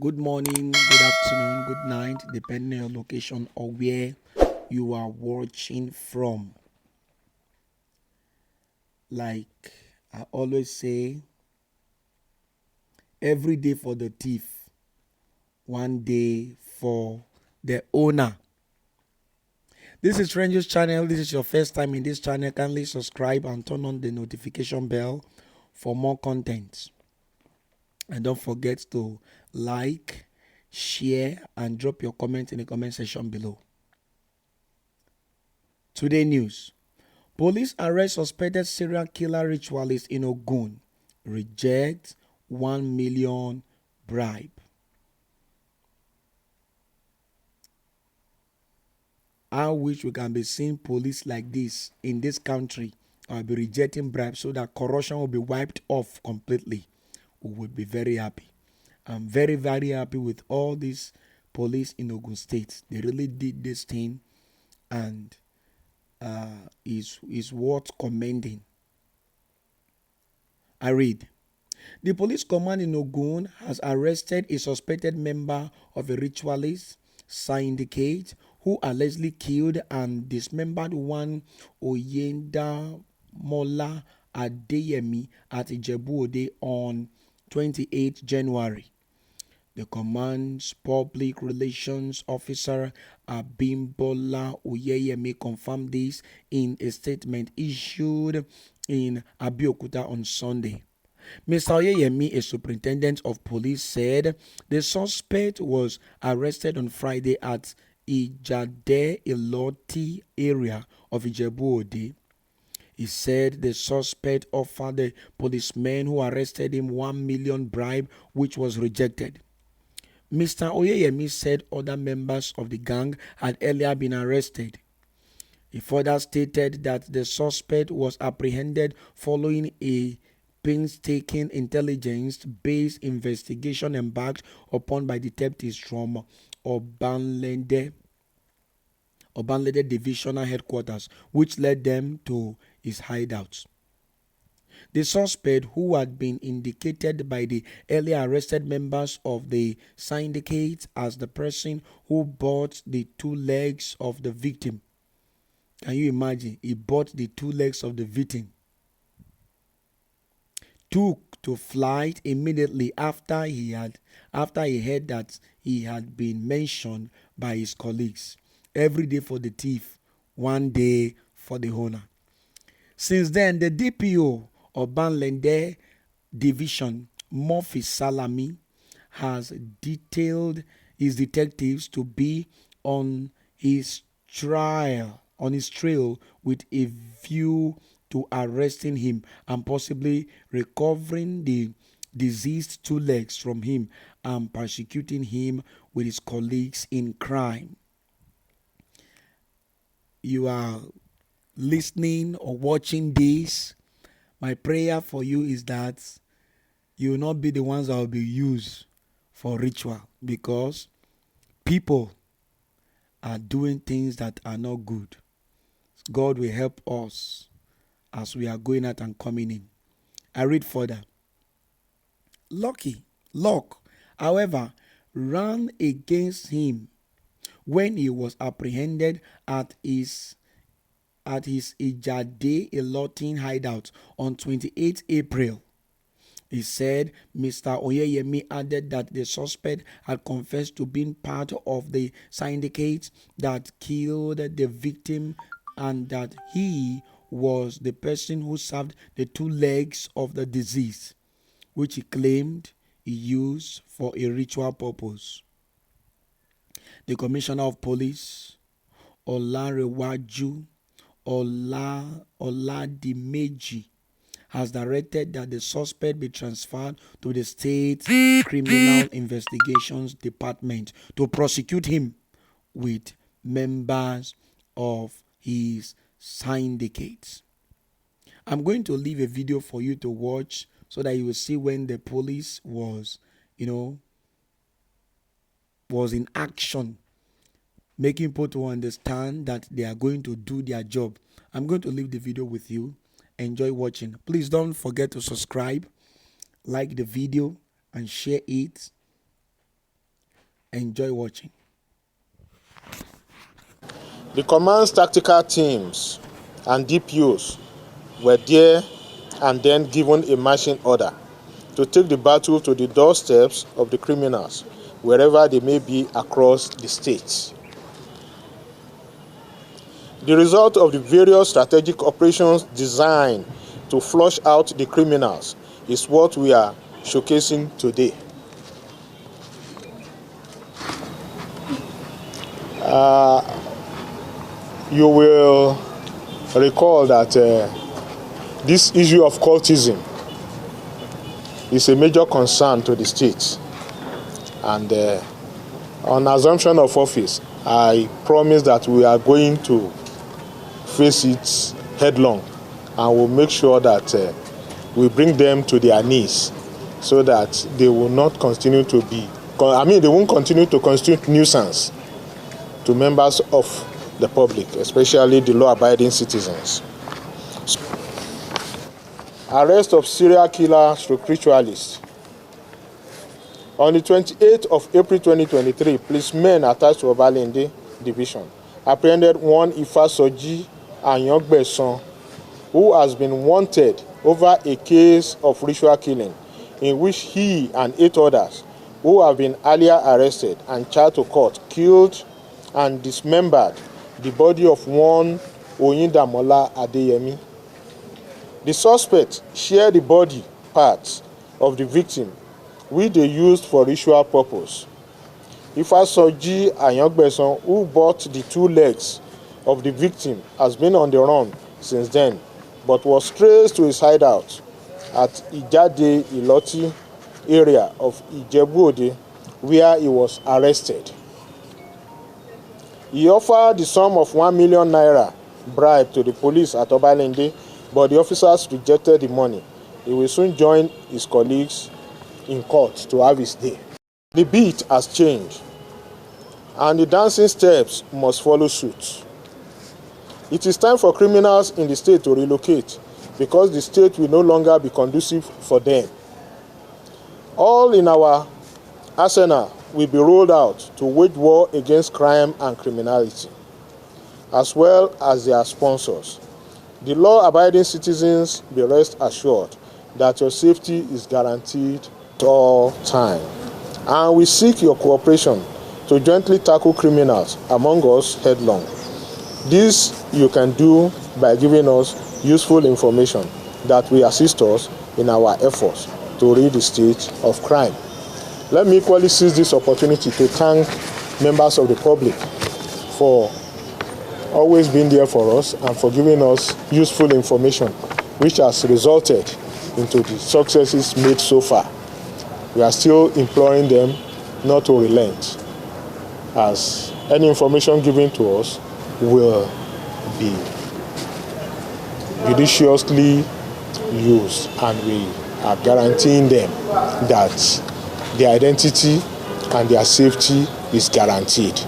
Good morning, good afternoon, good night, depending on your location or where you are watching from. Like I always say, every day for the thief, one day for the owner. This is Stranger's channel. This is your first time in this channel. Kindly subscribe and turn on the notification bell for more content. And don't forget to like, share, and drop your comment in the comment section below. Today news. Police arrest suspected serial killer ritualist in Ogun. Reject 1 million bribe. I wish we can be seeing police like this in this country. I'll be rejecting bribes so that corruption will be wiped off completely. We would be very happy. I'm very, very happy with all these police in Ogun State. They really did this thing and is worth commending. I read. The police command in Ogun has arrested a suspected member of a ritualist syndicate who allegedly killed and dismembered one Abimbola Oyeyemi at Ijebu Ode on 28 January. The command's public relations officer Abimbola Oyeyemi confirmed this in a statement issued in Abeokuta on Sunday. Mr. Oyeyemi, a superintendent of police, said the suspect was arrested on Friday at Ijebu Ode area of Ijebu Ode. He said the suspect offered the policemen who arrested him 1 million bribe, which was rejected. Mr. Oyeyemi said other members of the gang had earlier been arrested. He further stated that the suspect was apprehended following a painstaking intelligence-based investigation embarked upon by detectives from Obanlede Divisional Headquarters, which led them to his hideout. The suspect, who had been indicated by the earlier arrested members of the syndicate as the person who bought the two legs of the victim. Can you imagine? He bought the two legs of the victim. Took to flight immediately after he heard that he had been mentioned by his colleagues. Every day for the thief, one day for the owner. Since then, the DPO of Banlende Division, Murphy Salami, has detailed his detectives to be on his trail with a view to arresting him and possibly recovering the deceased two legs from him and persecuting him with his colleagues in crime. You are listening or watching this, my prayer for you is that you will not be the ones that will be used for ritual, because people are doing things that are not good. God will help us as we are going out and coming in. I read further. Luck, however, ran against him when he was apprehended at his Ijade Elotin hideout on 28 April. He said Mr. Oyeyemi added that the suspect had confessed to being part of the syndicate that killed the victim and that he was the person who served the two legs of the deceased, which he claimed he used for a ritual purpose. The Commissioner of Police, Olanrewaju Oladimeji, has directed that the suspect be transferred to the State Criminal Investigations Department to prosecute him with members of his syndicates. I'm going to leave a video for you to watch so that you will see when the police was in action, making people to understand that they are going to do their job. I'm going to leave the video with you. Enjoy watching. Please don't forget to subscribe, like the video, and share it. Enjoy watching. The command's tactical teams and DPOs were there and then given a marching order to take the battle to the doorsteps of the criminals, wherever they may be across the state. The result of the various strategic operations designed to flush out the criminals is what we are showcasing today. You will recall that this issue of cultism is a major concern to the state, and on assumption of office, I promise that we are going to face it headlong, and we'll make sure that we bring them to their knees so that they will not continue to be, they won't continue to constitute nuisance to members of the public, especially the law-abiding citizens. Arrest of serial killer / ritualist. On the 28th of April 2023, policemen attached to Obalende Division apprehended one Ifasoji Ayangbesan, who has been wanted over a case of ritual killing in which he and 8 others who have been earlier arrested and charged to court killed and dismembered the body of one Abimbola Oyeyemi. The suspects shared the body parts of the victim, which they used for ritual purpose. Ifasoji Ayangbesan, who bought the 2 legs of the victim, has been on the run since then, but was traced to his hideout at Ijebu Ode area of Ijebu Ode, where he was arrested. He offered the sum of 1 million naira bribe to the police at Obalende, but the officers rejected the money. He will soon join his colleagues in court to have his day. The beat has changed, and the dancing steps must follow suit. It is time for criminals in the state to relocate, because the state will no longer be conducive for them. All in our arsenal will be rolled out to wage war against crime and criminality, as well as their sponsors. The law-abiding citizens, be rest assured that your safety is guaranteed at all time. And we seek your cooperation to jointly tackle criminals among us headlong. This you can do by giving us useful information that will assist us in our efforts to rid the state of crime. Let me equally seize this opportunity to thank members of the public for always being there for us and for giving us useful information, which has resulted into the successes made so far. We are still imploring them not to relent, as any information given to us will be judiciously used, and we are guaranteeing them that their identity and their safety is guaranteed.